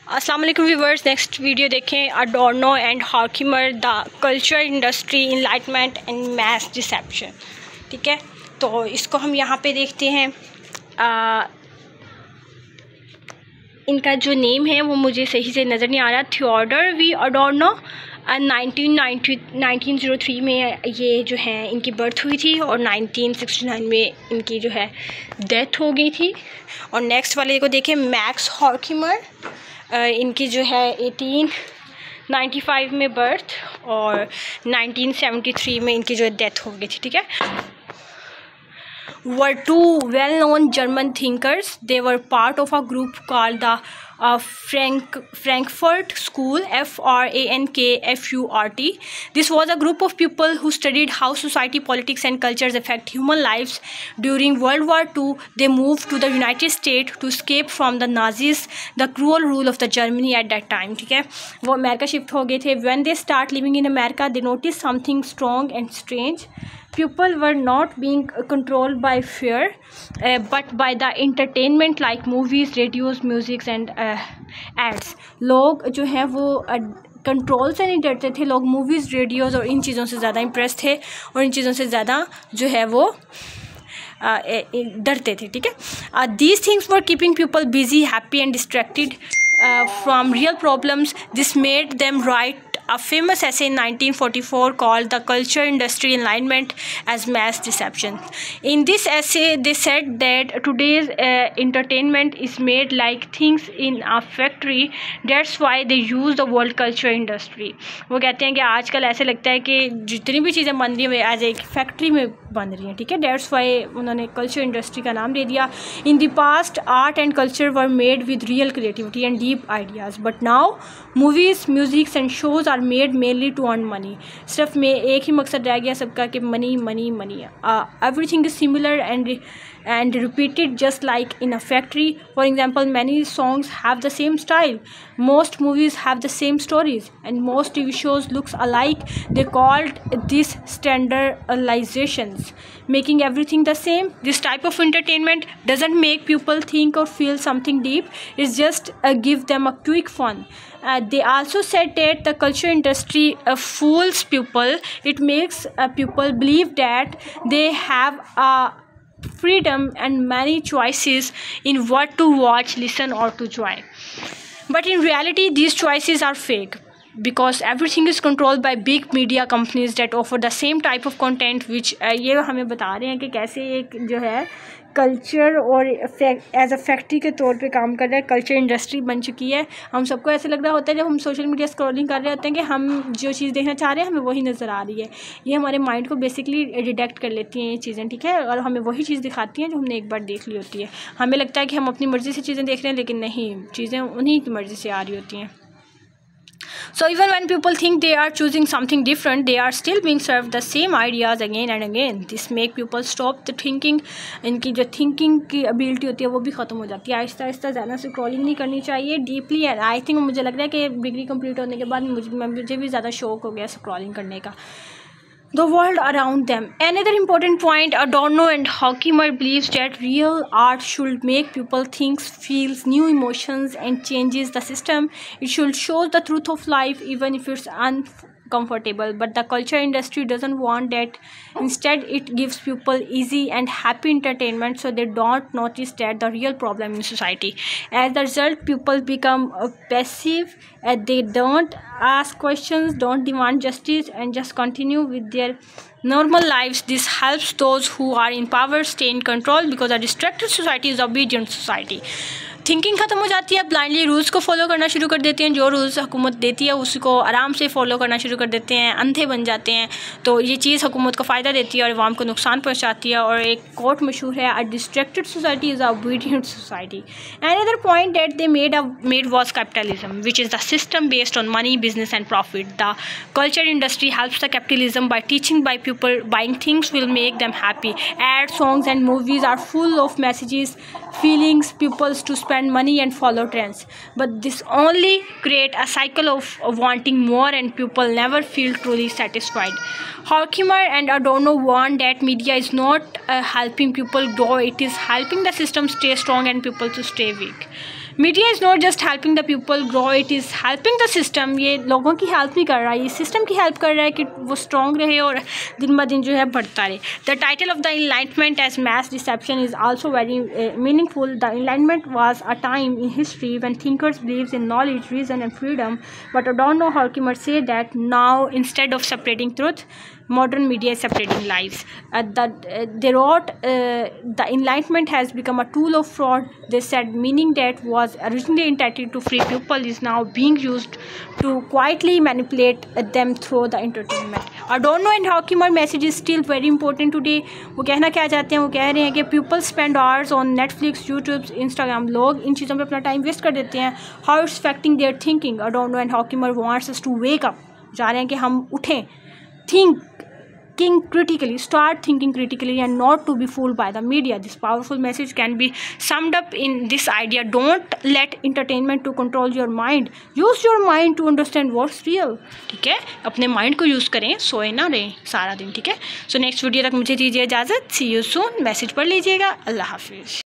अस्सलाम वालेकुम viewers, next video देखें। Adorno and Horkheimer, the culture industry, enlightenment and mass deception. ठीक है, तो इसको हम यहाँ पे देखते हैं। इनका जो नेम है वो मुझे सही से नज़र नहीं आ रहा। थियोडर वी अडोर्नो 1903 में ये जो है इनकी बर्थ हुई थी और 1969 में इनकी जो है डेथ हो गई थी। और नेक्स्ट वाले को देखें, मैक्स हॉर्खिमर। इनकी जो है 1895 में बर्थ और 1973 में इनकी जो डेथ हो गई थी। ठीक है, were two well-known German thinkers. They were part of a group called the Frankfurt School, Frankfurt. This was a group of people who studied how society, politics and cultures affect human lives. During World War II, they moved to the United States to escape from the Nazis, the cruel rule of the Germany at that time. ठीक है, वो America shift हो गए थे। When they start living in America, they noticed something strong and strange. People were not being controlled by fear, but by the entertainment like movies, radios, music and ads. लोग जो हैं वो control से नहीं डरते थे। लोग मूवीज़, रेडियोज़ और इन चीज़ों से ज़्यादा इम्प्रेस थे और इन चीज़ों से ज़्यादा जो है वो डरते थे। ठीक है, these things were keeping people busy, happy and distracted from real problems. This made them write a famous essay in 1944 called The Culture Industry Enlightenment as Mass Deception. In this essay, they said that today's entertainment is made like things in a factory. That's why they use the word culture industry. वो कहते हैं कि आजकल ऐसे लगता है कि जितनी भी चीज़ें बन रही हैं एज एक फैक्ट्री में बन रही हैं। ठीक है, That's why उन्होंने कल्चर इंडस्ट्री का नाम दे दिया। In the past, art and culture were made with real creativity and deep ideas, but now movies, music and shows are made mainly to earn money. सिर्फ में एक ही मकसद रह गया सबका कि money money money. Everything is similar and repeated just like in a factory. For example, many songs have the same style, most movies have the same stories and most TV shows looks alike. They called this standardizations, making everything the same. This type of entertainment doesn't make people think or feel something deep. It's just give them a quick fun. They also said that the culture industry fools people. It makes people believe that they have a freedom and many choices in what to watch, listen or to join. But in reality, these choices are fake because everything is controlled by big media companies that offer the same type of content which ये हमें बता रहे हैं कि कैसे एक जो है कल्चर और एज अ फैक्ट्री के तौर पे काम कर रहा है। कल्चर इंडस्ट्री बन चुकी है। हम सबको ऐसे लग रहा होता है जब हम सोशल मीडिया स्क्रॉलिंग कर रहे होते हैं कि हम जो चीज़ देखना चाह रहे हैं हमें वही नज़र आ रही है। ये हमारे माइंड को बेसिकली डिटेक्ट कर लेती हैं ये चीज़ें। ठीक है, और हमें वही चीज़ दिखाती हैं जो हमने एक बार देख ली होती है। हमें लगता है कि हम अपनी मर्ज़ी से चीज़ें देख रहे हैं, लेकिन नहीं, चीज़ें उन्हीं की मर्ज़ी से आ रही होती हैं। So even when people think they are choosing something different, they are still being served the same ideas again and again. This make people stop the thinking. इनकी जो थिंकिंग की एबिलिटी होती है वो भी ख़त्म हो जाती है। आहिस्ता आहिस्ता ज़्यादा स्क्रॉलिंग नहीं करनी चाहिए डीपली। एंड आई थिंक मुझे लग रहा है कि डिग्री कंप्लीट होने के बाद मुझे भी ज़्यादा शौक हो गया स्क्रॉलिंग करने का। The world around them. Another important point, Adorno and Horkheimer believes that real art should make people think, feels new emotions and changes the system. It should show the truth of life even if it's uncomfortable. But the culture industry doesn't want that. Instead, it gives people easy and happy entertainment so they don't notice that the real problem in society. As a result, people become passive and they don't ask questions, don't demand justice and just continue with their normal lives. This helps those who are in power stay in control because a distracted society is obedient society. Thinking ख़त्म हो जाती है, blindly rules को follow करना शुरू कर देते हैं। जो रूल्स हुकूमत देती है उसको आराम से फॉलो करना शुरू कर देते हैं, अंधे बन जाते हैं। तो ये चीज़ हुकूमत को फ़ायदा देती है और अवाम को नुकसान पहुंचाती है। और एक कोट मशहूर है, a distracted society is a obedient society. Another point that they made was capitalism, which is the system based on money, business and profit. The culture industry helps the capitalism by teaching by people buying things will make them happy. Ad songs and movies are full of messages, feelings peoples to spend money and follow trends, but this only create a cycle of wanting more and people never feel truly satisfied. Horkheimer and Adorno warn that media is not helping people grow, it is helping the system stay strong and people to stay weak. Media is not just helping the people grow, it is helping the system. ये लोगों की help नहीं कर रहा है, ये system की help कर रहा है कि वो स्ट्रॉन्ग रहे और दिन ब दिन जो है बढ़ता रहे। The title of the enlightenment as mass deception is also very meaningful. The enlightenment was a time in history when thinkers believed in knowledge, reason and freedom, but Adorno Horkheimer say that now instead of separating truth, modern media is separating lives. They wrote the Enlightenment has become a tool of fraud. They said meaning that was originally intended to free people is now being used to quietly manipulate them through the entertainment. Adorno and Horkheimer message is still very important today. वो कहना क्या चाहते हैं? वो कह रहे हैं कि people spend hours on Netflix, YouTube, Instagram. लोग इन चीज़ों पे अपना टाइम वेस्ट कर देते हैं. How it's affecting their thinking. Adorno and Horkheimer wants us to wake up. जा रहे हैं कि हम उठें. Thinking critically, start thinking critically and not to be fooled by the media. This powerful message can be summed up in this idea: don't let entertainment to control your mind. Use your mind to understand what's real. ठीक है, अपने mind को use करें, सोए ना रहें सारा दिन। ठीक है, सो नेक्स्ट वीडियो तक मुझे दीजिए इजाज़त। सी यू सून। मैसेज पढ़ लीजिएगा। अल्लाह हाफिज़।